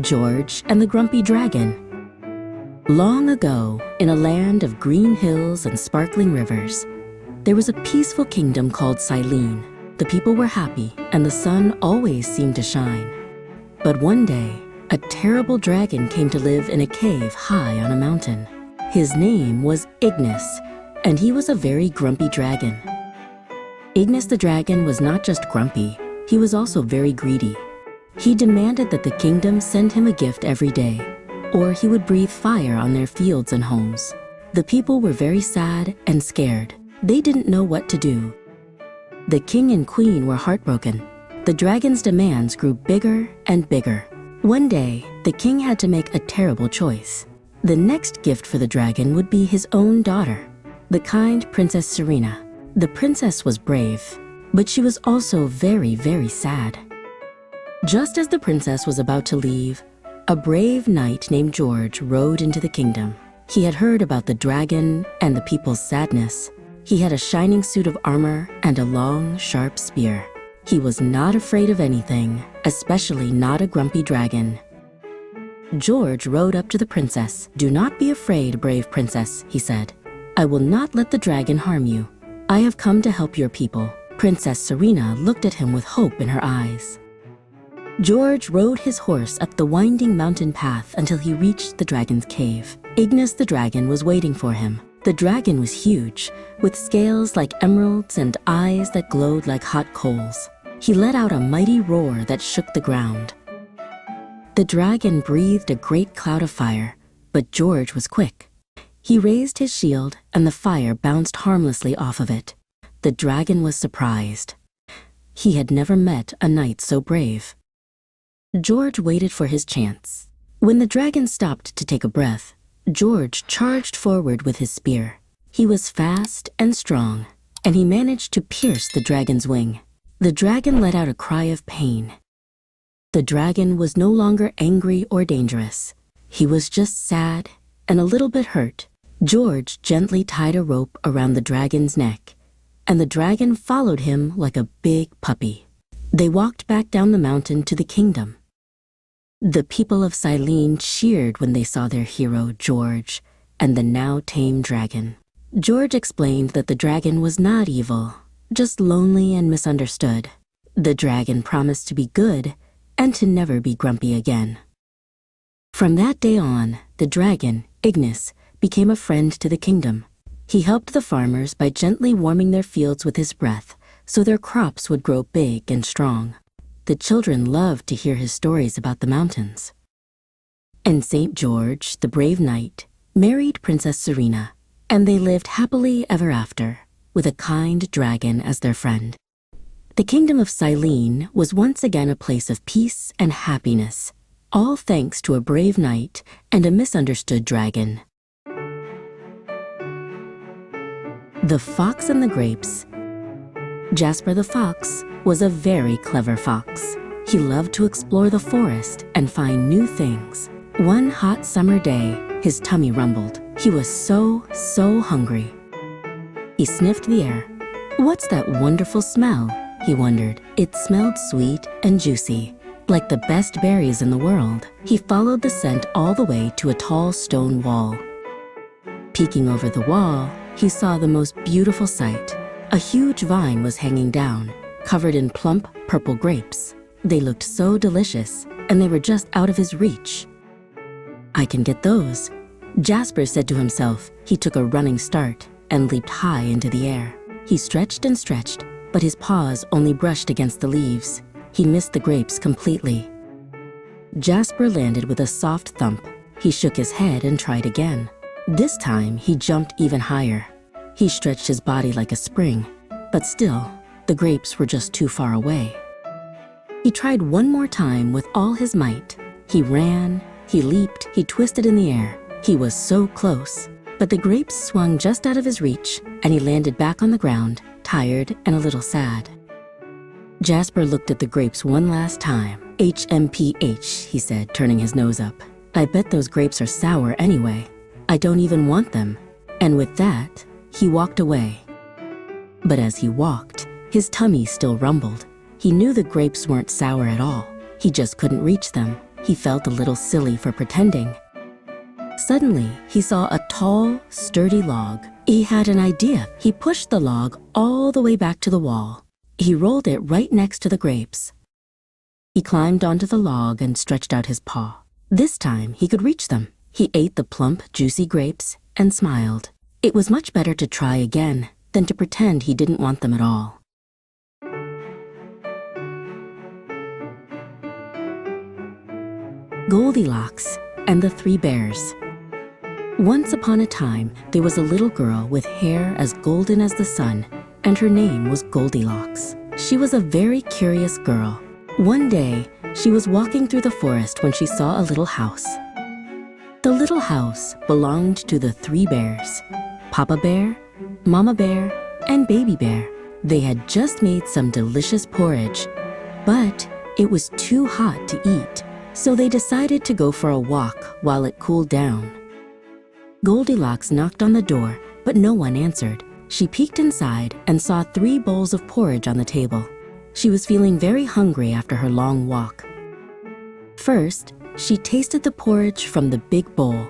George and the Grumpy Dragon. Long ago, in a land of green hills and sparkling rivers, there was a peaceful kingdom called Silene. The people were happy, and the sun always seemed to shine. But one day, a terrible dragon came to live in a cave high on a mountain. His name was Ignis, and he was a very grumpy dragon. Ignis the dragon was not just grumpy, he was also very greedy. He demanded that the kingdom send him a gift every day, or he would breathe fire on their fields and homes. The people were very sad and scared. They didn't know what to do. The king and queen were heartbroken. The dragon's demands grew bigger and bigger. One day, the king had to make a terrible choice. The next gift for the dragon would be his own daughter, the kind Princess Serena. The princess was brave, but she was also very, very sad. Just as the princess was about to leave, a brave knight named George rode into the kingdom. He had heard about the dragon and the people's sadness. He had a shining suit of armor and a long, sharp spear. He was not afraid of anything, especially not a grumpy dragon. George rode up to the princess. "Do not be afraid, brave princess," he said. "I will not let the dragon harm you. I have come to help your people." Princess Serena looked at him with hope in her eyes. George rode his horse up the winding mountain path until he reached the dragon's cave. Ignis the dragon was waiting for him. The dragon was huge, with scales like emeralds and eyes that glowed like hot coals. He let out a mighty roar that shook the ground. The dragon breathed a great cloud of fire, but George was quick. He raised his shield, and the fire bounced harmlessly off of it. The dragon was surprised. He had never met a knight so brave. George waited for his chance. When the dragon stopped to take a breath, George charged forward with his spear. He was fast and strong, and he managed to pierce the dragon's wing. The dragon let out a cry of pain. The dragon was no longer angry or dangerous. He was just sad and a little bit hurt. George gently tied a rope around the dragon's neck, and the dragon followed him like a big puppy. They walked back down the mountain to the kingdom. The people of Silene cheered when they saw their hero, George, and the now tame dragon. George explained that the dragon was not evil, just lonely and misunderstood. The dragon promised to be good and to never be grumpy again. From that day on, the dragon, Ignis, became a friend to the kingdom. He helped the farmers by gently warming their fields with his breath so their crops would grow big and strong. The children loved to hear his stories about the mountains. And St. George, the brave knight, married Princess Serena, and they lived happily ever after, with a kind dragon as their friend. The kingdom of Silene was once again a place of peace and happiness, all thanks to a brave knight and a misunderstood dragon. The Fox and the Grapes. Jasper the Fox was a very clever fox. He loved to explore the forest and find new things. One hot summer day, his tummy rumbled. He was so hungry. He sniffed the air. "What's that wonderful smell?" he wondered. It smelled sweet and juicy, like the best berries in the world. He followed the scent all the way to a tall stone wall. Peeking over the wall, he saw the most beautiful sight. A huge vine was hanging down, covered in plump purple grapes. They looked so delicious, and they were just out of his reach. "I can get those," Jasper said to himself. He took a running start and leaped high into the air. He stretched and stretched, but his paws only brushed against the leaves. He missed the grapes completely. Jasper landed with a soft thump. He shook his head and tried again. This time, he jumped even higher. He stretched his body like a spring, but still, the grapes were just too far away. He tried one more time with all his might. He ran, he leaped, he twisted in the air. He was so close, but the grapes swung just out of his reach, and he landed back on the ground, tired and a little sad. Jasper looked at the grapes one last time. "HMPH," he said, turning his nose up. "I bet those grapes are sour anyway. I don't even want them." And with that, he walked away. But as he walked, his tummy still rumbled. He knew the grapes weren't sour at all. He just couldn't reach them. he felt a little silly for pretending. Suddenly, he saw a tall, sturdy log. He had an idea. He pushed the log all the way back to the wall. He rolled it right next to the grapes. He climbed onto the log and stretched out his paw. This time, he could reach them. He ate the plump, juicy grapes and smiled. It was much better to try again than to pretend he didn't want them at all. Goldilocks and the Three Bears. Once upon a time, there was a little girl with hair as golden as the sun, and her name was Goldilocks. She was a very curious girl. One day, she was walking through the forest when she saw a little house. The little house belonged to the three bears: Papa Bear, Mama Bear, and Baby Bear. They had just made some delicious porridge, but it was too hot to eat, so they decided to go for a walk while it cooled down. Goldilocks knocked on the door, but no one answered. She peeked inside and saw 3 bowls of porridge on the table. She was feeling very hungry after her long walk. First, she tasted the porridge from the big bowl.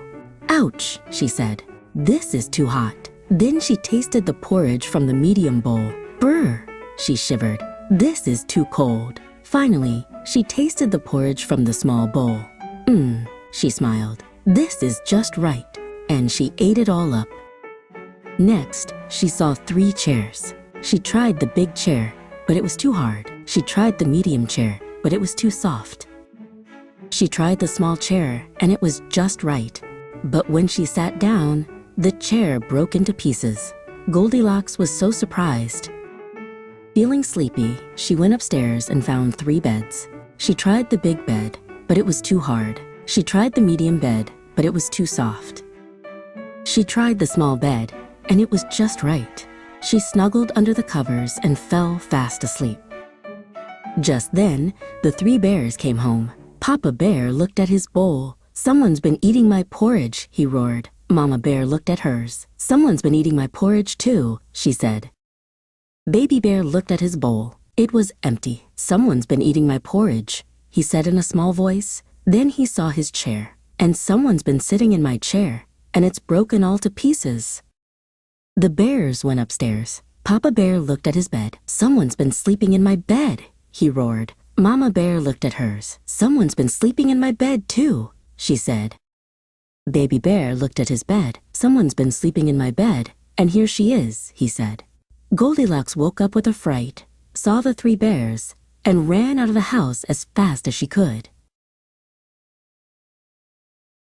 "Ouch," she said. "This is too hot." Then she tasted the porridge from the medium bowl. "Brr," she shivered. "This is too cold." Finally, she tasted the porridge from the small bowl. She smiled. "This is just right." And she ate it all up. Next, she saw 3 chairs. She tried the big chair, but it was too hard. She tried the medium chair, but it was too soft. She tried the small chair, and it was just right. But when she sat down, the chair broke into pieces. Goldilocks was so surprised. Feeling sleepy, she went upstairs and found 3 beds. She tried the big bed, but it was too hard. She tried the medium bed, but it was too soft. She tried the small bed, and it was just right. She snuggled under the covers and fell fast asleep. Just then, the 3 bears came home. Papa Bear looked at his bowl. "Someone's been eating my porridge," he roared. Mama Bear looked at hers. "Someone's been eating my porridge too," she said. Baby Bear looked at his bowl. It was empty. "Someone's been eating my porridge," he said in a small voice. Then he saw his chair. "And someone's been sitting in my chair, and it's broken all to pieces." The bears went upstairs. Papa Bear looked at his bed. "Someone's been sleeping in my bed," he roared. Mama Bear looked at hers. "Someone's been sleeping in my bed too," she said. Baby Bear looked at his bed. "Someone's been sleeping in my bed, and here she is," he said. Goldilocks woke up with a fright, saw the 3 bears, and ran out of the house as fast as she could.